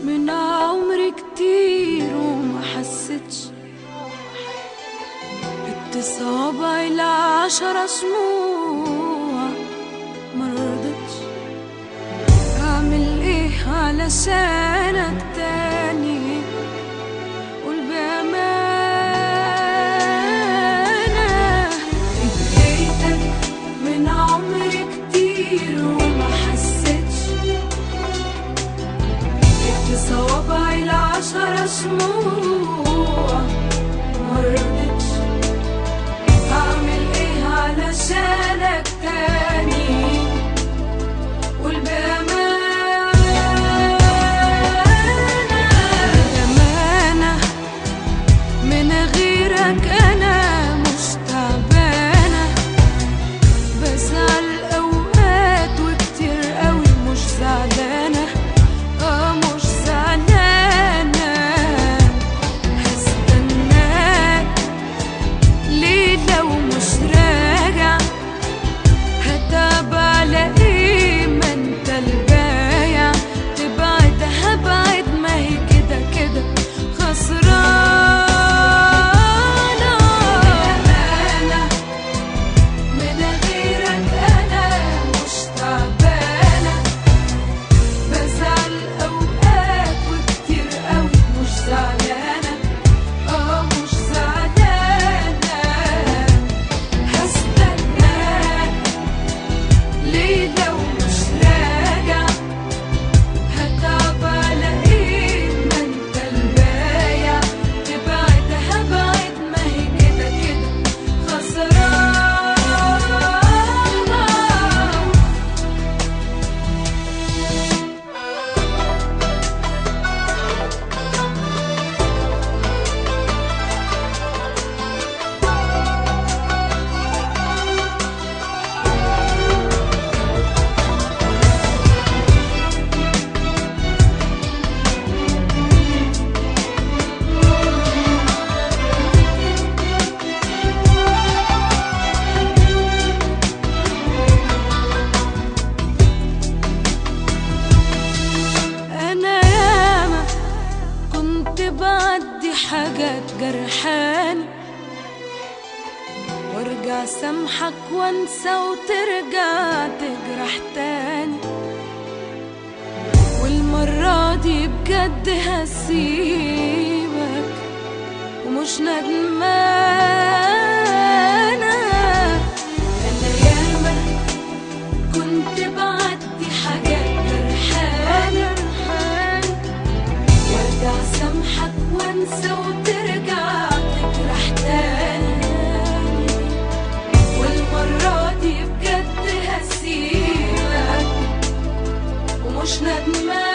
من عمري كتير وما حسيتش صوابعي ل10 شموع مرضتش. اعمل ايه علشانك تاني؟ قول بأمانة اديتك من عمري كتير وما حسيتش صوابعي ل10 شموع مرضتش. علشانك تاني قول بأمانة من غيرك أنا مش تعبانة، بزعل أوقات وكتير قوي مش زعلانة. مش زعلانة، هستناك ليه لو مش راجع؟ هتعب على ايه؟ ما انت البايع. تبعد هبعد، ما هي كده كده خسرانة. بأمانة من غيرك انا مش تعبانة، بزعل اوقات وكتير قوي مش زعلانة. مش زعلانة، هستناك ليه لو مش راجع؟ هتعب على ايه؟ ما انت البايع. تبعد هبعد، ما هي كده كده خسرانة. أنا ياما كنت بعدي حاجات جرحاني، وارجع سامحك وانسى وترجع تجرح تاني. والمرة دي بجد هسيبك ومش ندمانة. أنا ياما كنت بعدي حاجات جرحاني، وارجع سامحك وانسى وترجع تجرح تاني. والمرة دي بجد هسيبك ومش ندمان.